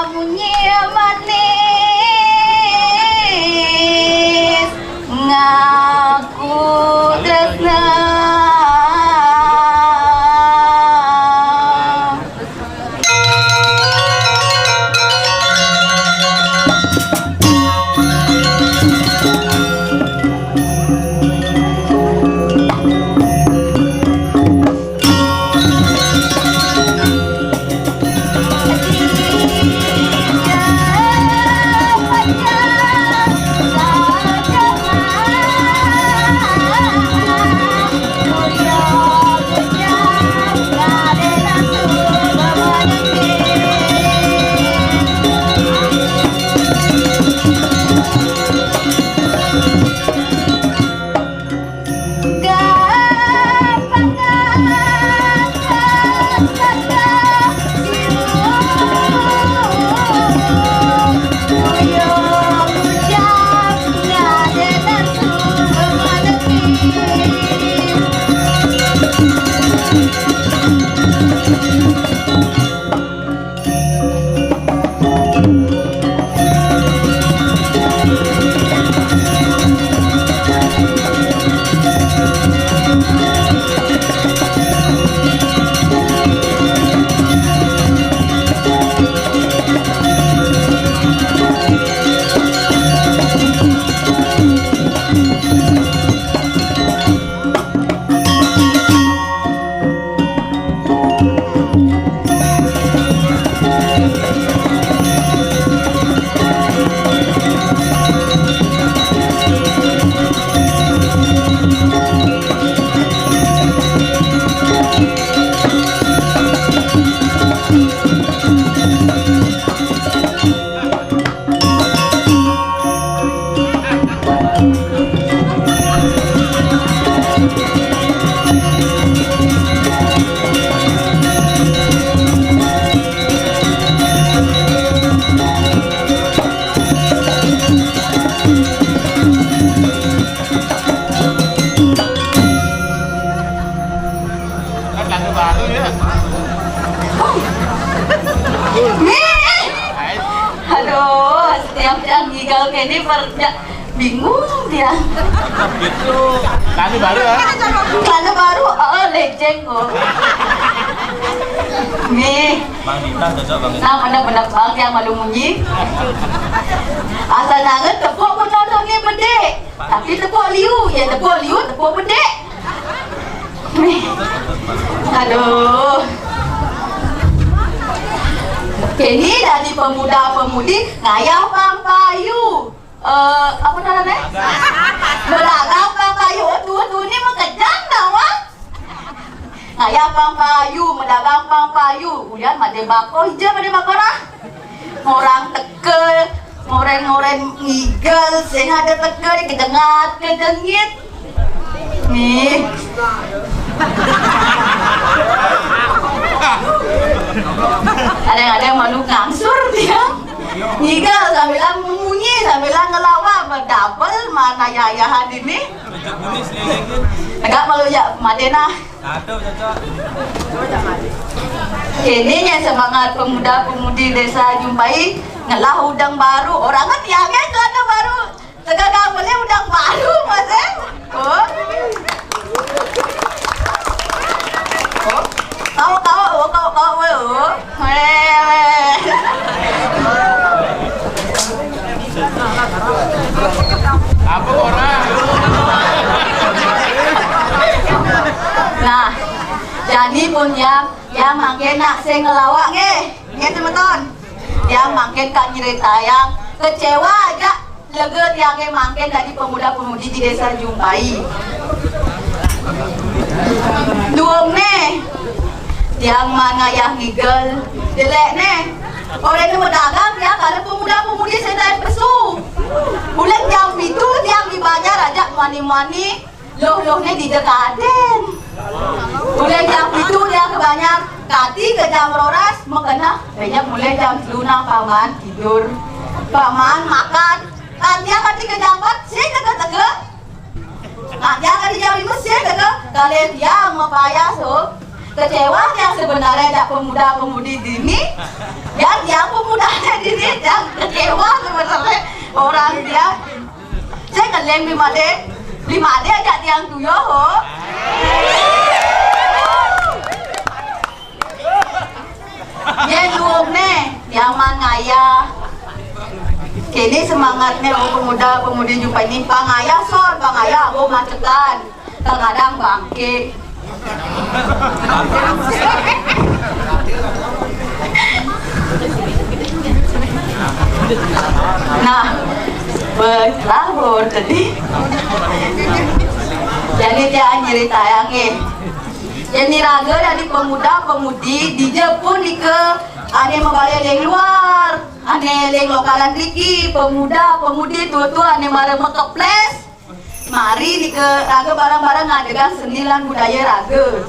bunyi manis ngaku tresna. Aduh, setiap yang gigal kayak ini bingung dia. Itu klanu baru ya? Klanu baru, oh lejeng kok. Nih, Bang Dita cocok banget. nah benar-benar bang yang malu munyi. Asal nangan tepuk pun nontonnya bedek, tapi tepuk liu, ya tepuk liu, tepuk bedek. Nih, aduh. Kini dari pemuda-pemudi ngayah pampayu. Apa namanya? Beragam pampayu. Tuh ini mengejang dah wah. Ngayah pampayu, mendagang pampayu. Kemudian made bako hijau made bako lah. Orang tekel, ngoren-ngoren ngigel, sing ada tekel kedengat, kedengit. Nih. Ada yang malu ngangsur dia. Ngigal sambilan memunyi, sambilan ngelawak berdabel mana yayahan ini. Agak malu ya Madena. Ini yang semangat pemuda-pemudi desa jumpai ngelah udang baru. Orang kan tiangnya celana baru. Segala boleh udang baru mas oh. Kau Apa orang? Nah, jadi pun yang makin nak saya ngelawak nge teman-teman. Yang makin kak cerita yang kecewa aja leget yang makin dari pemuda-pemudi di desa Jumpai. Duong nih yang mana yang ngigel jelek nih orang yang berdagang ya kalau pemuda-pemudi sedang pesu bulan jam itu yang dibayar aja mani-mani loh-lohnya di dekaden bulan jam itu dia kebanyak kati ke jam roras mau kena banyak mulai jam lunang paman tidur paman makan dia kati ke jam 4 sih tege-tege dia kati jam 5 sih tege kalian yang mempayah so kecewa yang sebenarnya ada pemuda-pemudi dini yang leng lima ade ajak tiang tuyo ho. Ye luong ne, yang mangaya. Kini semangatnya pemuda-pemudi jumpa ini pangaya sor, pangaya go macetan, kadang bangke. Nah, berlabur tadi. Jadi dia cerita yang ini raga dari pemuda-pemudi di Jepun di ke ada yang membalik yang luar, ada yang lokalan triki, pemuda-pemudi tua-tua ada yang bareng mekeples. Mari di ke raga barang-barang ngadegan senilan budaya raga.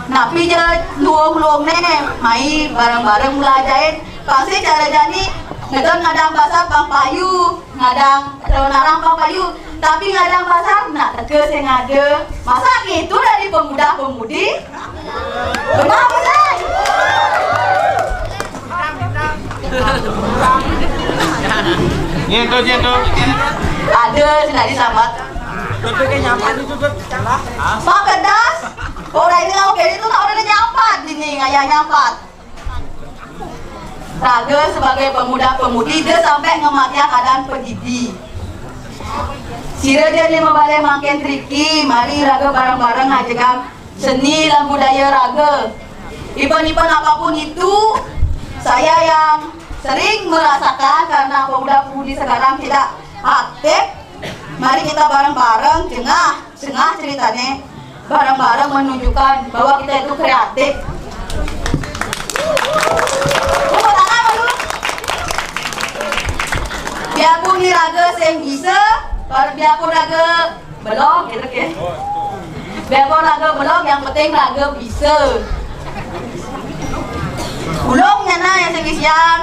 Napi je luong-luong ne, mai barang-barang mulajain. Pasti cara jani ngadang pasar pang payu, ngadang narang pang payu. Tapi ngadang pasar nak teke sing ngade. Masa gitu dari pemuda-pemudi? Kenapa say? Nyentuh. Ada sudah diselamat. Pak kedas. Orang ini oke itu tak orang nyampat ini ngayah nyampat. Raga sebagai pemuda-pemudi dia sampai ngematnya keadaan pedidi. Sira dia lima balai makin triki, mari raga bareng-bareng ngajegang seni dan budaya raga. Event-event apapun itu, saya yang sering merasakan karena pemuda-pemudi sekarang tidak aktif. Mari kita bareng-bareng cengah ceritanya, bareng-bareng menunjukkan bahwa kita itu kreatif. Tepuk tangan dulu. Biarpun ni raga sing bisa, biarpun raga belum, gitu ke? Biarpun raga belum, yang penting raga bisa. Ulungnya na yang segisian.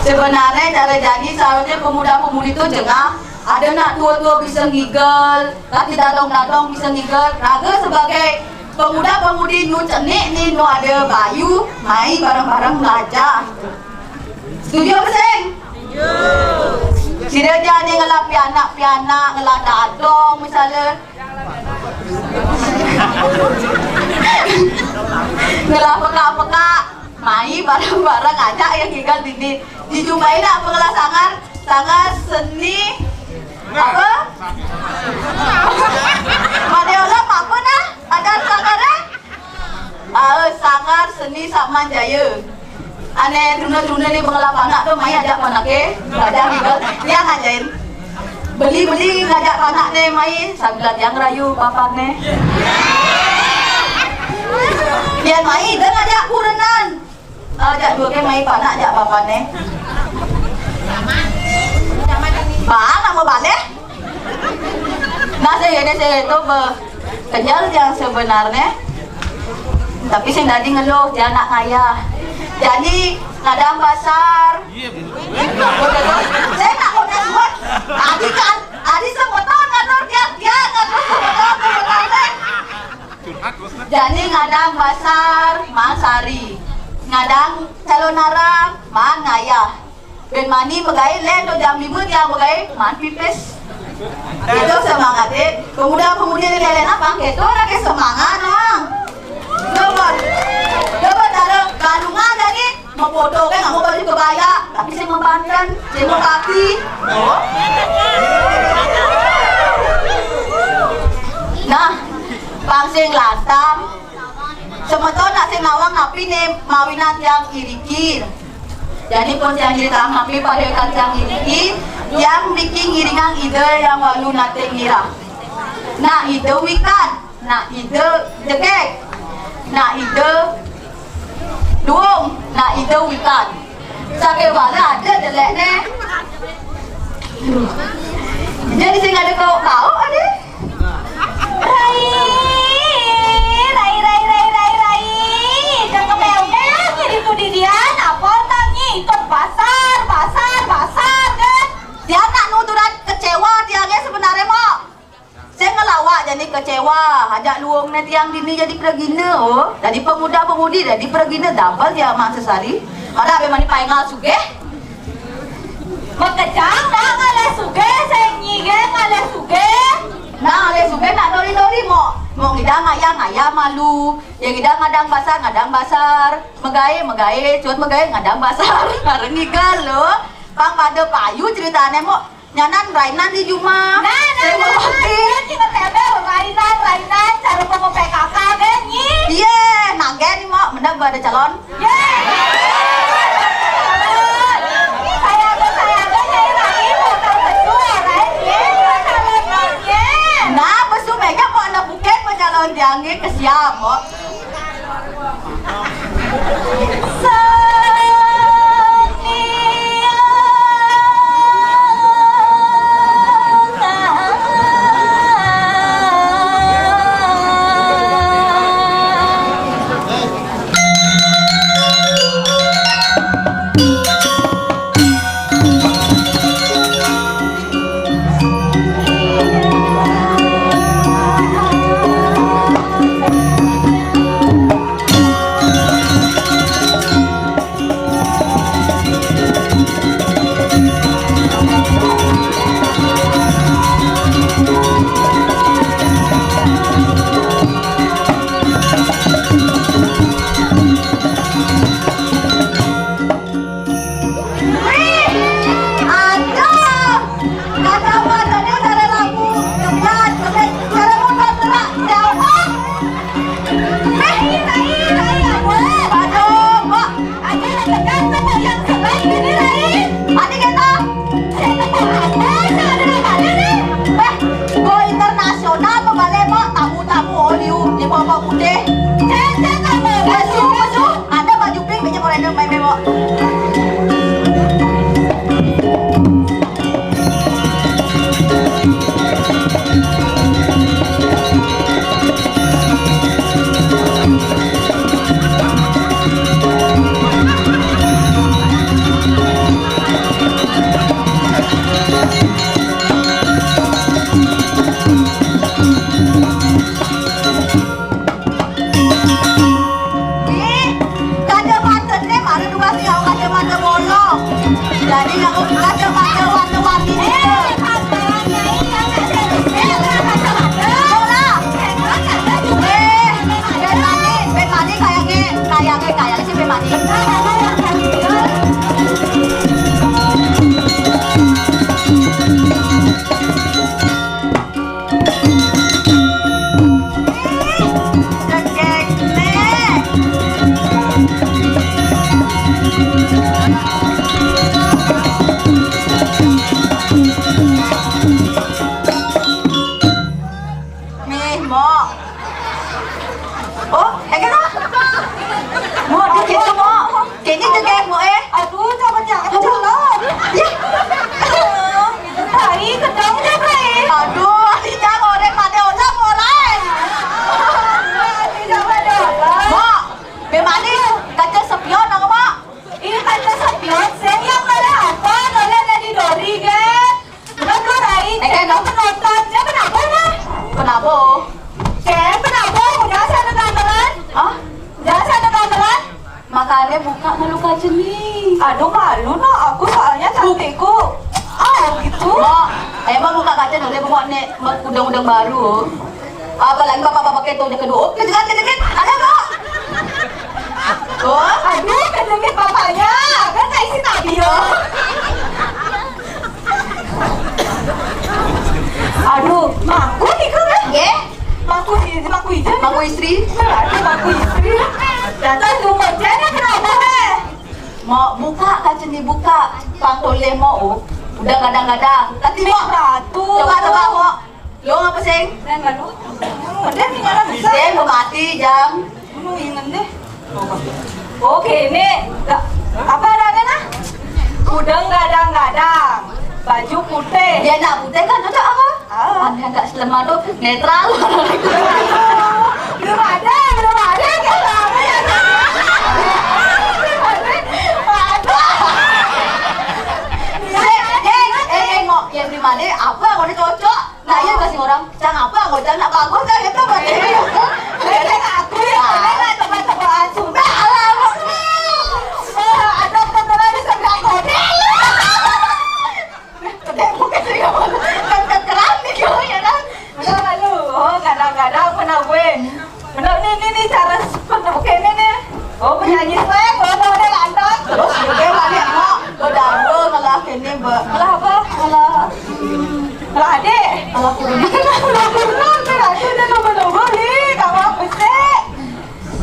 Sebenarnya cara jadi seharusnya pemuda-pemudi itu jengah. Ada nak tua-tua bisa ngigel, tapi datang-datang bisa ngigel. Raga sebagai pemuda-pemudi nu cenik ni nu ada bayu, mai bareng-bareng belajar. Setuju apa sing? Setuju. Sida jadi ngelap pianak, ngelap dadong misalnya. Ngelap peka-peka, mai bareng-bareng aja yang ngigel ini. Dijumpai nak pengelas sangat seni apa? Madeola apa nah? Ada sangarnya? Sangar seni Sakman Jaya. Aneh tuna-tuna ni pengelap anak tu mai ajak anak ke, ajak ngigel, dia ngajain. Beli ngajak anak ni mai sablat yang rayu papak ni. Dia mai dan ngajak kurenan. Ajak dua ke mai panak ajak papak ni. Bang nak mau balik? Nah saya itu kenyal yang sebenarnya. Tapi saya tadi ngeluh dia nak ngayah. Jadi ngadang pasar. Saya nak kau buat. Adi semua tahun ngatur dia ngatur semua tahun. Jadi ngadang pasar Masari, ngadang calon narang man ngayah. Ben mani megai len do jam 5 dia megai man pipes. Itu semangat pemuda-pemudi ni lain apa? Itu orang ke semangat orang. Coba cara kandungan lagi mau foto kan nggak mau baju kebaya, tapi saya membantan, saya mau kaki. Nah, pangsing latang. Semeton nak sing nawang napi ni mawinat yang irikir. Jadi pun yang cerita napi pada yang irikir, yang bikin ngiringan ide yang walu nate ngira. Nah ide wikan, nah ide jegek, nah ide duung, nah ide wikan. Sakit wala ada jelek ne. Jadi saya ada kau ada. Rai. Jangan kebelnya jadi pudidian apa tanya ikut pasar kan? Dia nak nuturan kecewa tiangnya sebenarnya mak. Saya ngelawak jadi kecewa, ajak luang nanti yang dini jadi pergina oh. Jadi pemuda-pemudi jadi pergina double dia mak sesari. Ada memang dipaingal sugeh. Makejang na ngale suge senyige ngale suge. Nah, ngale suge nak dori-dori mo ngidang ngaya malu. Yang ngidang ngadang basar. Megae, cuat megae ngadang basar. Ngareng ngigal lo. Pang pada payu ceritanya mo nyanan Rainan di Juma. Nah, kita tebe Rainan cara mau PKK genyi. Iya, nagen mo mendak ada calon. Nah, besu meja mau anak buket mau calon jange ke siap mo. Makanya buka malu kaca nih. Aduh malu no, aku soalnya cantikku. Gitu. Emang buka kaca nih, buka nih udang-udang baru. Apalagi bapak-bapak itu udah kedua. Kejengan, ada kok. Aduh, kejengan bapaknya, kan saya isi tabio. Aduh, maku nih kan? Maku istri. Aduh, maku istri. Datang rumah jana kenapa mau buka kaca dibuka pantole mau udah kadang-kadang tapi mau ratu coba mau lo ngapa sih udah tinggal bisa mau mati jam ingin deh oke ini apa ada udah kadang-kadang baju putih dia nak putih kan cocok apa anda nggak selemah tuh netral belum ada yang di mana apa kalau cocok nah ya kasih orang jangan apa kalau jangan bagus kan itu berarti aku ya teman-teman sudah ada teman bisa bilang kode penyanyi swing, model lantai. Terus juga balik kok berdarah ngalah kene Malah apa? Malah adik. ngalah kuning. Malah benar, berarti udah nomor-nomor nih, kamu apa sih?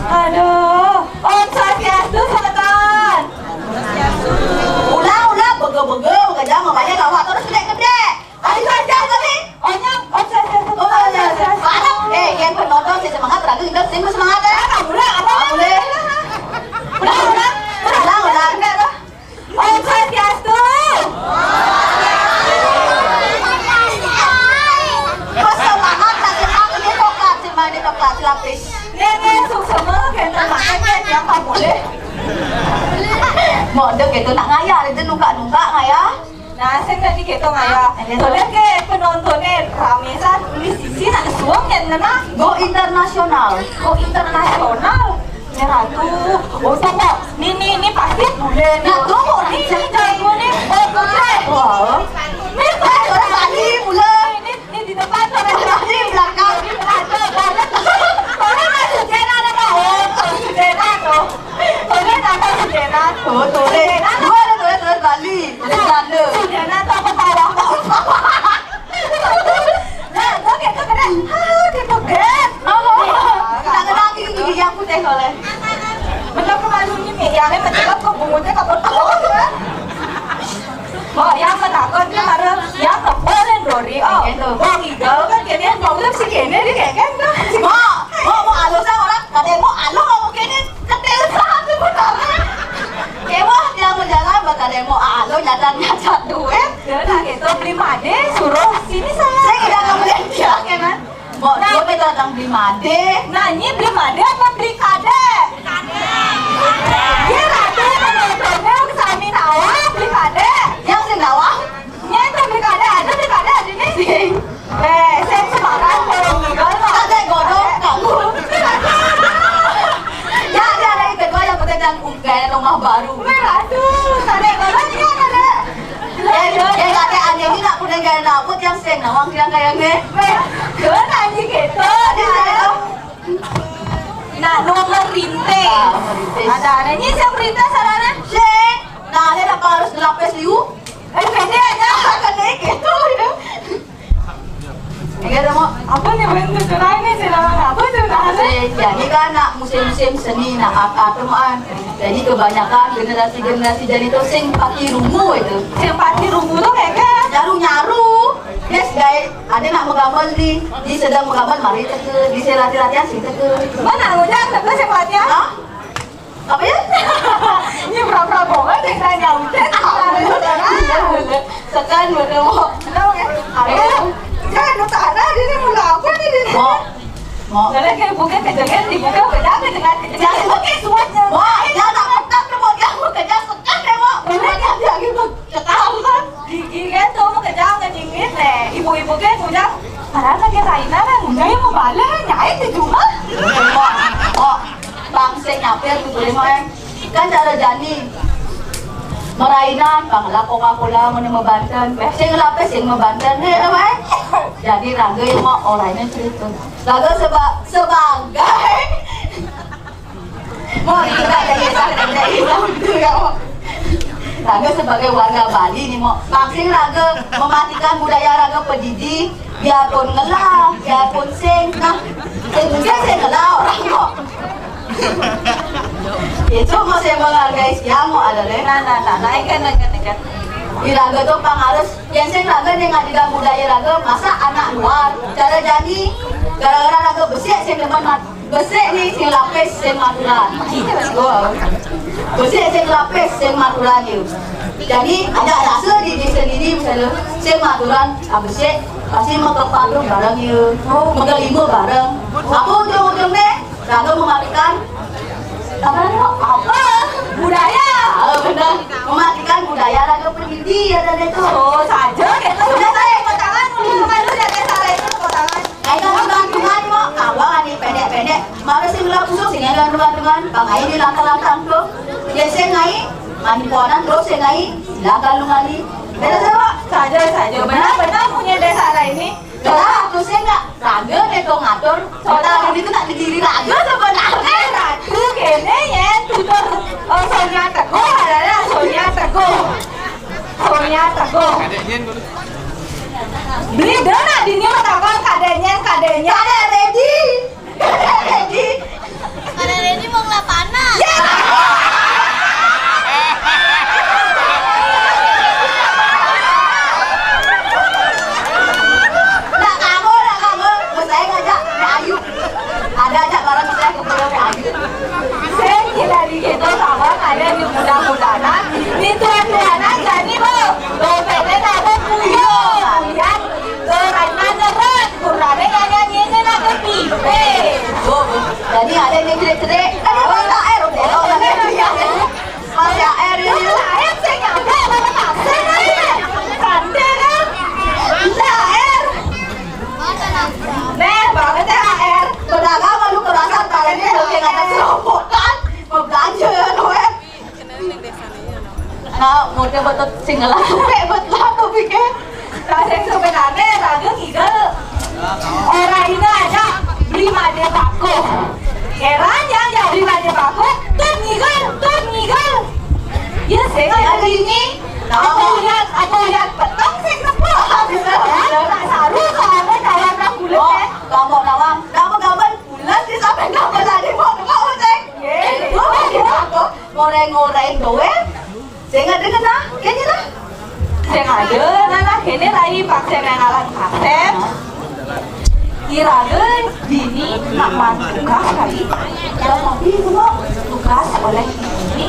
Aduh, Om Swastiastu Selatan. Ulah begel kajang mamanya lawak terus gede-gede. Ayo saja kali. Om Swastiastu. Oh ya. Mana? Yang penonton sih semangat ragu kita sing semangat ya. Udah, apa? Boleh. Udah. Om Swastiastu. Pas semangat tak semangat ini coklat sih main coklat lapis. Nenek semua kita makan yang tak boleh. Mau dek itu nak ngaya itu nunggak ngaya. Nah, saya tadi gitu ngaya. Soalnya ke penontonnya ramesan di sisi nak suang yang mana? Go internasional. Oh internasional. Ya ratu. Oh sama. Ini pasti boleh. Nah, tunggu Ini jago nih. Oh boleh. Wah. Ini Orang Bali mulai. Ini di depan sama Bali belakang. Soalnya masuk jena ada mau. Jena tuh. Soalnya datang jena. Oh, tore. Dua ada tore Bali. Tore Belanda. Jena tuh ketawa. Nah, gue kayak keren. Gitu kan. Kadang-kadang gigi yang putih oleh. Bener kemalunya nih, yang mencegat kok bunganya kapal kan? Oh, yang menakut dia marah, yang keboleh Dori. Oh, wong igal kan kayaknya mau lihat si Kene dia kayak kan tuh. Mau alusan orang. Kadang mau alu mau kini ketel satu benar. Kewah dia menjalan bakal demo alu nyata duit. Dan gitu beli made suruh sini saya. Saya kira kamu lihat dia kan? Mau dua kita datang beli made. Nanya beli made apa beli kade? Dia ratu penontonnya kesami tawa beli kade. Yang senawang. Nyata beli kade ada nih. Sing. Saya sekarang kalau igal mah. Ada godong kamu. Ya ada yang kedua yang penting dan gaya rumah baru. Ratu, kade golongnya kade. Yang ada aneh ini nak punya gaya rambut yang sing nawang yang kayaknya. Gue nanya gitu, nah nomor rinte. Ada nanya siapa rinte sarana? Sing. Nah, ada apa harus dilapis liu? Pede aja. Kan gitu ya. Enggak mau. Apa nih bentuk curangnya sih nama apa tuh nama? Jadi kan nak musim-musim seni nak teman. Jadi kebanyakan generasi jadi itu sing pakai rungu itu. Yang pasti rumbu tuh kayak kan? Nyaru. Yes guys, ada nak menggambar di sedang menggambar mari teke di latihan sing teke. Mana ngujang tapi sifatnya? Hah? Apa ya? Ini berapa bohong yang tanya udah. Sekan bener mau. Tahu kan? Jangan utara ini mulai apa nih? Mau. Soalnya kayak bukan kejangan dibuka beda dengan Jangan pakai semuanya. Wah, jangan petak ke mau yang kerja sekan deh mau. Boleh yang gitu ketahuan. gigi kan tuh mau kejang ngejingin deh. Ibu-ibu kan ngujang. Padahal lagi Raina kan ngujang yang mau balik nyai di rumah. Oh, bangsa nyapir gitu deh mau kan cara jani. Merainan, bangla Coca-Cola mau Banten, sing lapis sing Banten, apa? Jadi raga yang mau orangnya cerita. Raga sebagai mau tidak ada hilang gitu ya. Raga sebagai warga Bali nih mau vaksin raga mematikan budaya raga pedidi biarpun ngelah, biarpun sing, nah sing ngelah orang kok. Itu masih menghargai siang mau ada deh. Nah, ikan. Di raga tuh pangarus yang sing raga yang ngadikan budaya raga masa anak luar cara jadi gara-gara raga besi sing demen besi nih sing lapis sing maturan besi sing lapis sing maturan yuk jadi ada rasa di sendiri misalnya sing maturan besi pasti mengkepadu bareng yuk mengelima bareng aku ujung-ujungnya raga mematikan apa budaya benar mematikan budaya raga pendiri ada itu Oh, saja gitu. Sudah saya potongan dulu kan lu dari sana itu potongan. kayak gantungan mau kawang nih pendek-pendek mana sih ngelak busuk sih gantungan pakai di langkah-langkah tuh ya saya ngai mandi ponan terus saya ngai langkah lu ngali beda sama Saja. Benar punya desa ini. Lah, aku sih nggak raga neko ngatur soalnya itu nak diri raga sebenarnya Ratu kene ya, tuh bagus. Adeknya gue. Beli dana di nih takon kadenya. Kade ready. Ready. Karena ini mau ngelapanan. Nak kamu. Saya ngajak Ayu. Ada ajak barang saya ke Pulau Ayu. Saya kira di gitu sama ada di mudah-mudahan di tuan-tuanan jadi lo dompetnya ada puyo ya karena neret kurangnya nyanyi-nyanyi ada pipe. Jadi ada yang cerik-cerik. Tadi Mas Air udah. Mas Air Itu ini. air saya nyampe sama taksen aja kande kan lah air nih banget ya air Pedagang malu kerasan tangannya udah kayak ada serobotan. Mau belanja ya Noe. Nah, mau coba tuh singgalan. Betul aku pikir. kasih sebenarnya raga ngigel orang ini aja beli made baku eranya yang beli made baku tuh ngigel ya saya nggak ini aku lihat petang sih sepuluh nggak saru soalnya kawan aku kulitnya Kamu nawang, kamu gambar bulan sih sampai gambar tadi mau cek. Ngoreng-ngoreng doang. Saya nggak dengar nah, kayaknya nah. saya ngade nana kini lagi paksa mengalan kasep kirain dini nak tugas kali dan tapi semua tugas oleh ini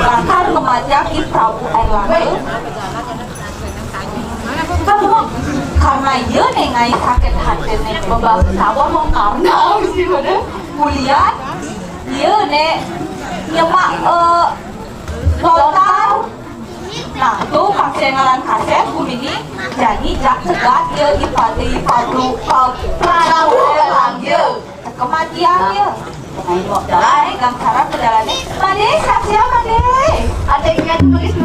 akan memajaki perahu air laut kamu karena iya nengai sakit hati nih membawa sawah mau karena sih mana kuliah iya nek nyemak lontar nah tuh paksa ngalan kasep kumini jadi jak cegat ya ipadu perahu air laut kematian ya Ay, gang sarap perjalanan. Made, saksi apa, Made? Ada yang tulis